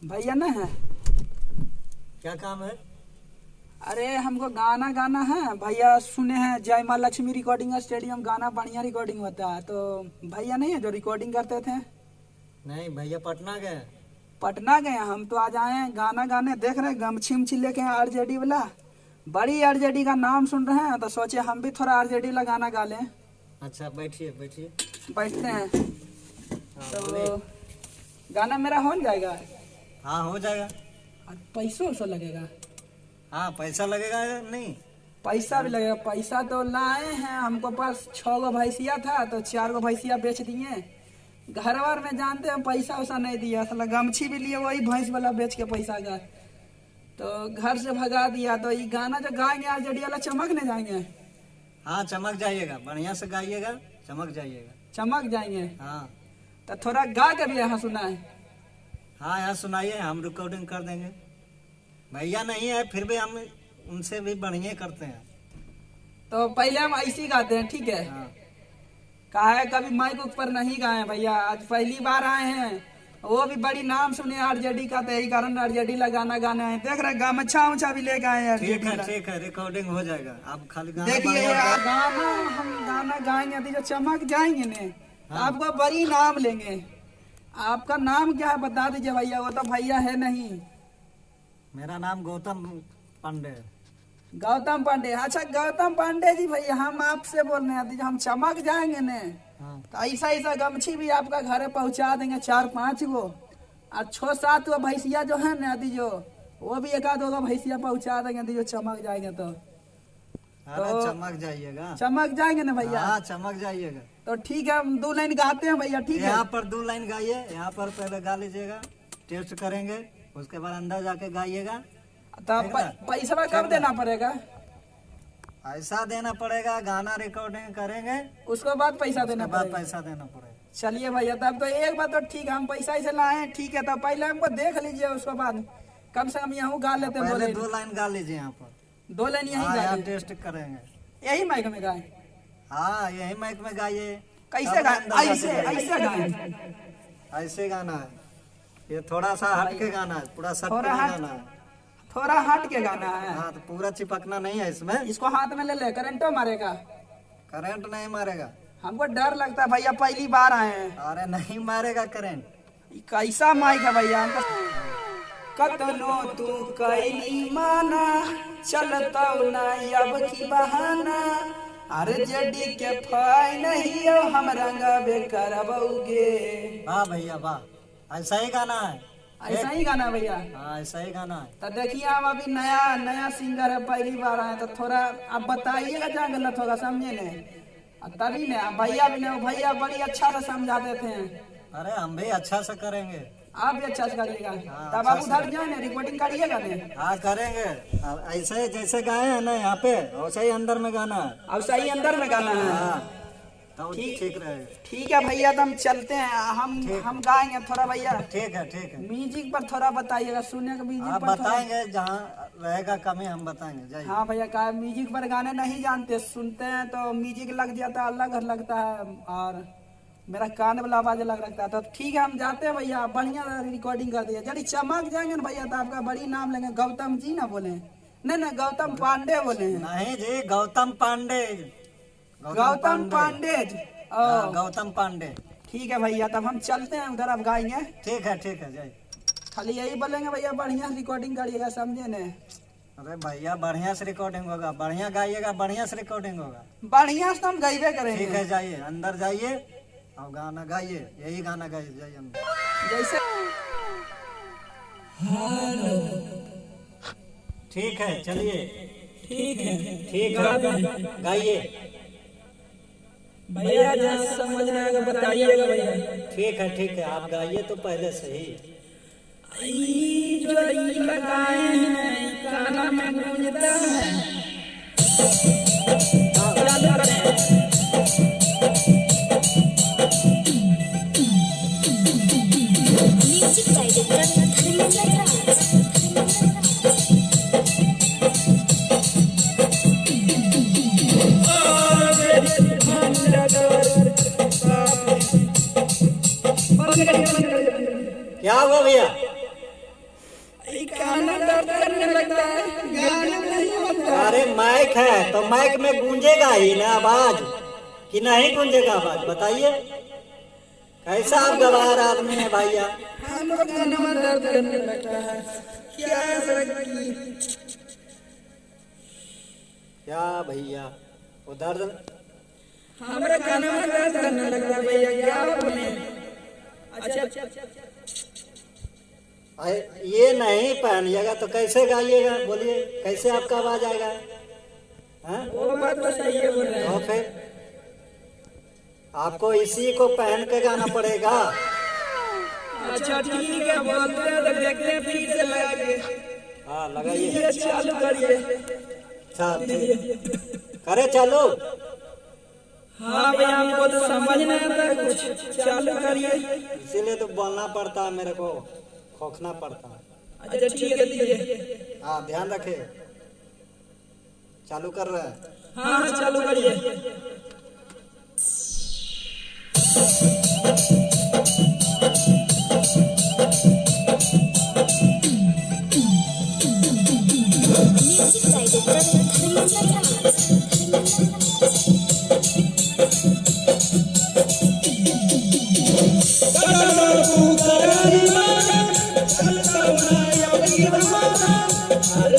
भैया ना है। क्या काम है? अरे हमको गाना गाना है भैया, सुने हैं जय माँ लक्ष्मी रिकॉर्डिंग स्टेडियम गाना बढ़िया रिकॉर्डिंग होता है, तो भैया नहीं है जो रिकॉर्डिंग करते थे? नहीं भैया, पटना गए। पटना गए हम तो आज आए हैं गाना गाने। देख रहे हैं गमछी उमछी लेके आरजेडी वाला, बड़ी आरजेडी का नाम सुन रहे हैं तो सोचे हम भी थोड़ा आरजेडी वाला गाना गा लें। अच्छा बैठिए बैठिए। बैठते हैं हाँ, बोलिए। तो गाना मेरा हो जाएगा। हाँ हो जाएगा। और पैसों वैसो लगेगा? हाँ पैसा लगेगा या नहीं? पैसा भी लगेगा। पैसा तो लाए हैं, हमको पास 6 गो भैंसिया था तो 4 गो भैंसिया बेच दिए। घर वर में जानते हैं पैसा वैसा नहीं दिया, साला गमछी भी लिए वही भैंस वाला बेच के पैसा का तो घर से भगा दिया। तो ये गाना जो गाएंगे आरजेडी वाला चमकने जाएंगे। हाँ चमक जाइएगा, बढ़िया से गाइएगा, चमक जाइएगा। चमक जाएंगे हाँ। तो थोड़ा गा के भी यहाँ सुनाए। हाँ यहाँ सुनाइए, हम रिकॉर्डिंग कर देंगे। भैया नहीं है फिर भी हम उनसे भी बढ़िया करते हैं। तो पहले हम ऐसे ही गाते हैं, ठीक है? हाँ। कहा है कभी माइक ऊपर नहीं गाए भैया, आज पहली बार आए हैं, वो भी बड़ी नाम सुने आरजेडी का, तो यही कारण आरजेडी ला गाना गाना है। देख रहे गमछा उछा भी लेके आए हैं ठीक है आरजेडी ला। ठीक है, रिकॉर्डिंग हो जाएगा। आप खाली गाना देखिए बढ़िया गाना हम गाना गाएंगे तो जो चमक जाएंगे ने तो हाँ। आपको बड़ी नाम लेंगे। आपका नाम क्या है बता दीजिए भैया, वो तो भैया है नहीं। मेरा नाम गौतम पांडे है। गौतम पांडे? अच्छा गौतम पांडे जी भैया, हम आपसे बोल रहे हैं हम चमक जाएंगे ने हाँ। तो ऐसा ऐसा गमछी भी आपका घर पहुंचा देंगे 4-5 गो, और 6-7 गो भैंसिया जो है ना जो वो भी 1-2 गो भैंसिया पहुंचा देंगे जो चमक जाएंगे। तो अरे चमक जाइएगा। चमक जाएंगे ना भैया? हाँ चमक जाइएगा। तो ठीक है हम 2 लाइन गाते हैं भैया, ठीक है? यहाँ पर 2 लाइन गाइए, यहाँ पर पहले गा लीजिएगा, टेस्ट करेंगे, उसके बाद अंदर जाके गाइएगा। तो ठीक है। पैसा कब देना पड़ेगा? ऐसा देना पड़ेगा, गाना रिकॉर्डिंग करेंगे उसके बाद पैसा देना उसके बाद पड़ेगा? पैसा देना पड़ेगा। चलिए भैया तब तो एक बात तो ठीक है, हम पैसा ऐसे लाए हैं, ठीक है? तो पहले हमको देख लीजिए, उसके बाद कम से कम यहाँ गा लेते हैं। पहले बोले 2 लाइन गा लीजिए यहाँ पर। 2 लाइन यही हाँ गा यहाँ लीजिए। टेस्ट करेंगे। यही माइक में गाए? हाँ यही माइक में गाइए। कैसे तब गाए? अंदर ऐसे जाके ऐसे गाए? ऐसे गाना है, ये थोड़ा सा हट के गाना है, पूरा सट के थोड़ा नहीं हट- गाना है। थोड़ा हट के गाना है। हाँ तो पूरा चिपकना नहीं है इसमें। इसको हाथ में ले ले, करंटो मारेगा? करंट नहीं मारेगा। हमको डर लगता है भैया, पहली बार आए हैं। अरे नहीं मारेगा करंट। ये कैसा माइक है भैया? हमको कतनो तू कैली माना चलता नहीं अब की बहाना, अरे जेडी के फाई नहीं हम रंगबे करबोगे। वाह भैया वाह, ऐसा ही गाना है। ऐसा ही गाना है भैया? हाँ ऐसा ही गाना है। तो देखिए हम अभी नया नया सिंगर है, पहली बार आए, तो थोड़ा आप बताइएगा क्या गलत होगा, समझे ने? तभी ने भैया भी नहीं, भैया बड़ी अच्छा से समझाते थे। अरे हम भी अच्छा से करेंगे। आप भी अच्छा से करिएगा। हाँ, तब आप उधर जाए ना, रिकॉर्डिंग करिएगा ने? हाँ करेंगे। अब ऐसे ही जैसे गाए हैं ना यहाँ पे, वैसे ही अंदर में गाना है। अब सही अंदर में गाना है? हाँ तो ठीक- ठीक रहेगा। ठीक है भैया, तो हम चलते हैं। हम गाएंगे थोड़ा भैया। ठीक है ठीक है। म्यूजिक पर थोड़ा बताइएगा, सुनने का म्यूजिक आप पर थोड़ा। बताएंगे, जहाँ रहेगा कमी हम बताएंगे। जाइए। हाँ भैया, का म्यूजिक पर गाने नहीं जानते, सुनते हैं तो म्यूजिक लग जाता है, अलग लगता है, और मेरा कान वाला आवाज अलग लगता है। तो ठीक है हम जाते हैं भैया, बढ़िया रिकॉर्डिंग कर दिया। जल्दी चमक जाएंगे ना भैया तो आपका बड़ी नाम लेंगे। गौतम जी ना बोले? नहीं गौतम पांडे बोले हैं। नहीं जी, गौतम पांडे। गौतम पांडे जी। हाँ, गौतम पांडे। ठीक है भैया, तब हम चलते हैं उधर, अब गाएंगे। ठीक है जाइए। खाली यही बोलेंगे भैया, बढ़िया रिकॉर्डिंग करिएगा, समझे ने? अरे भैया बढ़िया से रिकॉर्डिंग होगा, बढ़िया गाइएगा, बढ़िया से रिकॉर्डिंग होगा। बढ़िया से हम गाइबे ठीक करेंगे। है जाइए, अंदर जाइए और गाना गाइए, यही गाना गाइए, जाइए अंदर। जैसे ठीक है चलिए। ठीक है गाइए। भैया जहाँ समझ में आएगा बताइएगा भैया। ठीक है आप गाइए तो पहले से ही। जो लगाए हैं काना में गूंजता है। चालू करें। म्यूजिक डायरेक्टर धर्मेंद्र राज। क्या हुआ भैया? कान दर्द करने लगता है, गाना नहीं होता। अरे माइक है तो माइक में गूंजेगा ही ना आवाज कि नहीं गूंजेगा आवाज, बताइए। कैसा आप गवार आदमी है भैया। हमको कान में दर्द करने लगता है, क्या करें? क्या भैया वो दर्द, हमारे कान में दर्द करने लगता है भैया, क्या बोले? अच्छा ये नहीं पहनिएगा तो कैसे गाइएगा, बोलिए कैसे आपका आवाज आएगा? हाँ? वो बात तो सही है बोल रहे हैं। और फिर आपको इसी को पहन के गाना पड़ेगा। अच्छा ठीक है, बोलते हैं तो देखते हैं, फिर से लगा के। हाँ लगाइए, ये चालू करिए। अच्छा ठीक करे चालू। हाँ भैया, हमको तो समझ नहीं आता कुछ, चालू करिए। इसीलिए तो बोलना पड़ता है, मेरे को खोखना पड़ता है। अच्छा ठीक है, दीजिए। हाँ ध्यान रखे, चालू कर रहे हैं। हाँ हाँ चालू करिए।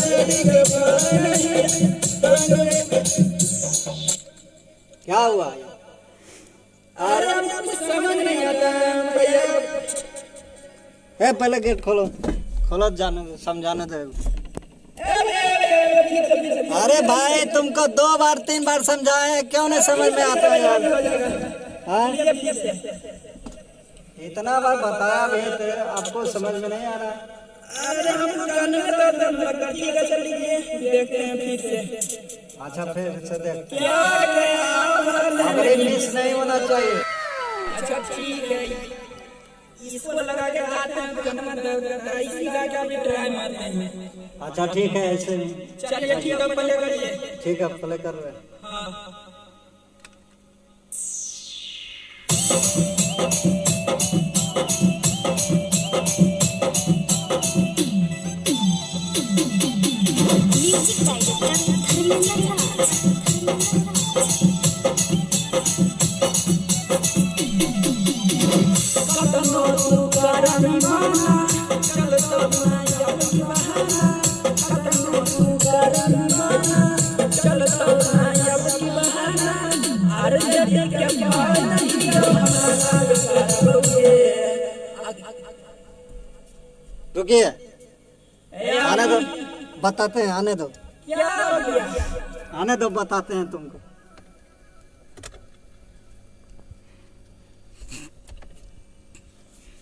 म्यूजिक डायरेक्टर धर्मेंद्र क्या हुआ? अरे हमको समझ नहीं आता है भैया। है पहले गेट खोलो, खोलो, जाने दो, समझाने दो। अरे भाई तुमको 2 बार 3 बार समझाए, क्यों नहीं समझ में आता है यार? हाँ? इतना बार बताया भी तो आपको समझ में नहीं आ रहा। अरे हमको कान में दर्द लगता है, ठीक है चलिए देखते हैं फिर से। अच्छा फिर से देखते हैं। क्या गया? अरे मिस नहीं होना चाहिए। अच्छा ठीक है, इसको लगा के गाते हैं तो कान में दर्द करता है, इसी का क्या भी ट्राई मारते हैं। अच्छा ठीक है, ऐसे चलिए ठीक है, प्ले करिए। ठीक है, प्ले कर रहे हैं। हाँ म्यूजिक डायरेक्टर धर्मेंद्र रुकिए, आने दो, बताते हैं, आने दो, क्या हो गया? आने दो, बताते हैं तुमको।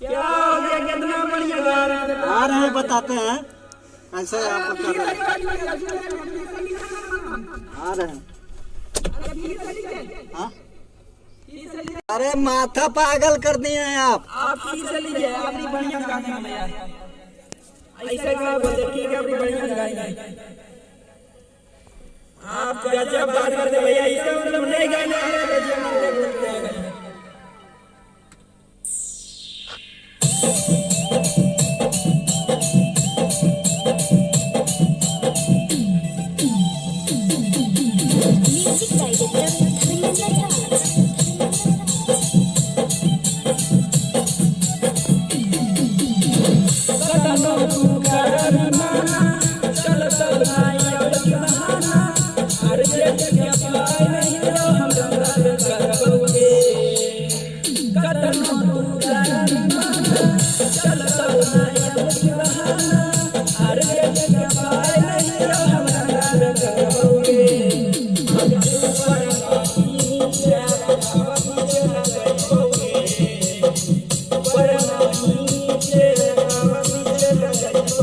क्या हो गया? कितना बढ़िया गा रहे हैं। आ रहे हैं, बताते हैं ऐसे आपको कर रहे हैं। आ रहे हैं। हाँ? अरे माथा पागल कर दिए हैं आप। फिर से लीजिए, आपकी बढ़िया गाने में भैया। ऐसे गा बोलते, ठीक है, आपकी बढ़िया गाएंगे। आप गजब बात करते भैया, इसका मतलब नहीं गाने आ रहे थे, जो मंदिर बोलते हैं। म्यूजिक डायरेक्टर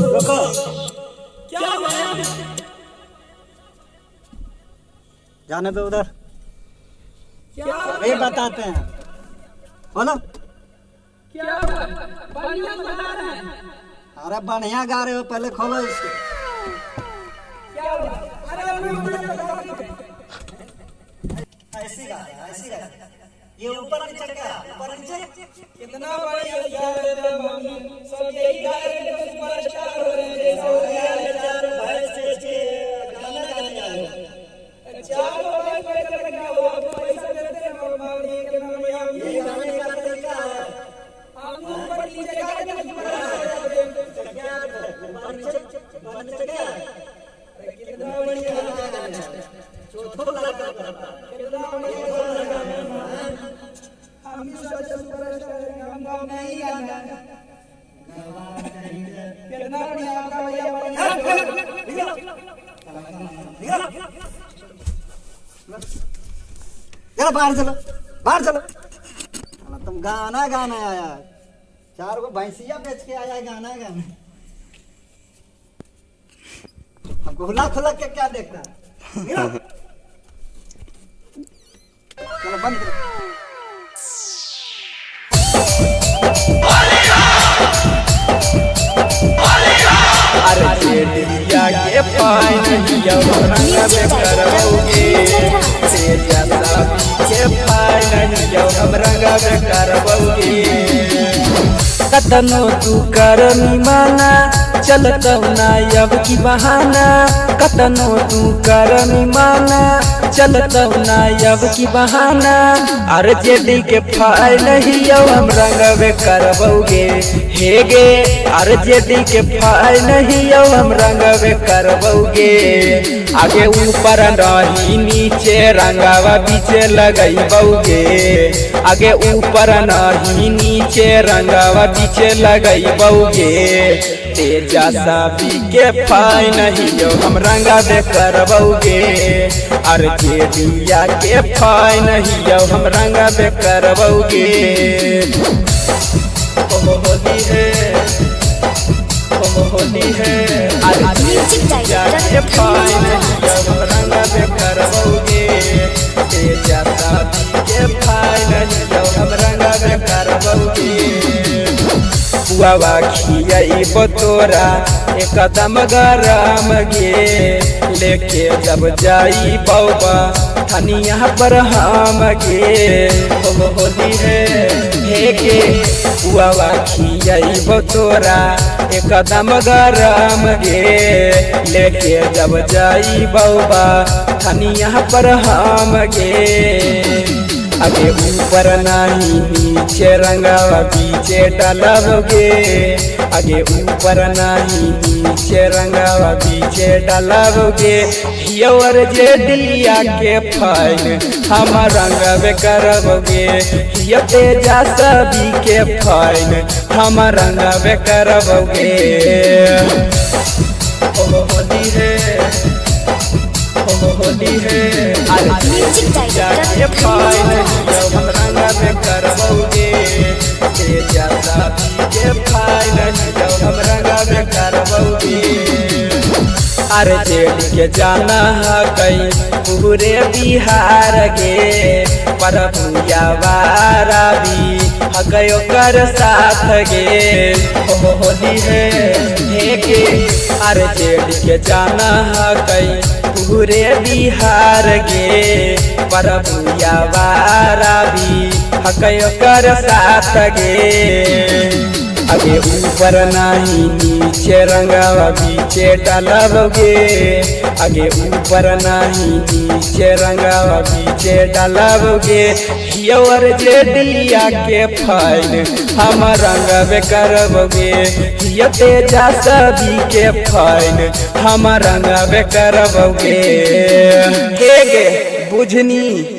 रुको, क्या हुआ? जाने दो उधर, क्या अभी बताते हैं। बोलो। क्या हुआ? बढ़िया गा रहे हैं। अरे बढ़िया गा रहे हो, पहले खोलो इसको। क्या हुआ? अरे ऐसी गा, ऐसी गा। ये ऊपर नीचे क्या, ऊपर नीचे कितना बढ़िया यार एकदम सब यही गा रहे हैं, सुपरस्टार हो रहे हैं जैसे हो गया है। चार भैंस के गाना गाने आए हो। चार भाई पैसा क्या हुआ, आपको पैसा देते हैं और ये के नाम ये गाने का तरीका है। हम ऊपर नीचे गा रहे हैं, क्या ऊपर नीचे क्या है? कितना बढ़िया चौथो लगा करता। कितना बढ़िया हम भी सोचे सुपरस्टार हैं, हम गाँव में ही गाना कितना बढ़िया आपका भैया यार बाहर चलो, बाहर चलो। तुम गाना गाना आया, चार को भैंसिया बेच के आया गाना गाना। हमको हुला खुला के क्या देखता है? चलो बंद करो। अरे जेडिया के पाइन हियो रंग में करबोगे, तेजा साबी के पाइन हियो हम रंग में करबोगे। कतनो तू कर निमाना चलत ना अब की बहाना, कतनो तू कर निमाना चलत ना अब की बहाना। अरे जेडी के फाइन हियो हम रंग में करबोगे हे गे, अरे जेडी के फाइन हियो हम रंग में करबोगे। आगे ऊपर नहीं नीचे रंगावा बीचे लगैबोगे, आगे ऊपर नहीं नीचे रंगावा बीचे लगैबोगे। तेजा साबी के फाइन हियो हम रंगा में करबोगे, अरे जेडिया के फाइन हियो हम रंगा में करबोगे। होली है, होली है, अरे जेडिया के फाइन हियो हम रंगा में करबोगे। तेजा साबी के फाइन हियो हम रंगा में करबोगे। बुआवा खियाई बतोरा एकदम गरम गे, लेके जब जाई बौबा धनिया पर हम गे। होली है हे गे, बुआवा खियाई बतोरा एकदम गरम गे, लेके जब जाई बौबा धनिया पर हम गे। आगे ऊपर नहीं नीचे रंगावा बीचे डालोगे, आगे ऊपर नहीं नीचे रंगावा बीचे डालोगे। हियोर जेडिया के फाइन हम रंग में करबोगे, हियो तेजा साबी के फाइन हम रंग में करबोगे। होली है, होली है, अरे जेडिया के फाइन हियो हम रंग में करबोगे। तेजा साबी के फाइन हियो हम रंग में करबोगे। अरे जेडी के जाना है कई पूरे बिहार गे, पर भूयावारा भी हगयो कर साथ गे। होली है हे गे, अरे जेडी के जाना है कई पूरे बिहार गे, पर भूयावारा भी हगयो कर साथ गे। आगे ऊपर नहीं नीचे रंगावा बीचे डालोगे, आगे ऊपर नहीं नीचे रंगावा बीचे डालोगे। हियोर जेडिया के फाइन हम रंग में करबोगे, हियो तेजा साबी के फाइन हम रंग में करबोगे। हे गे बुझनी।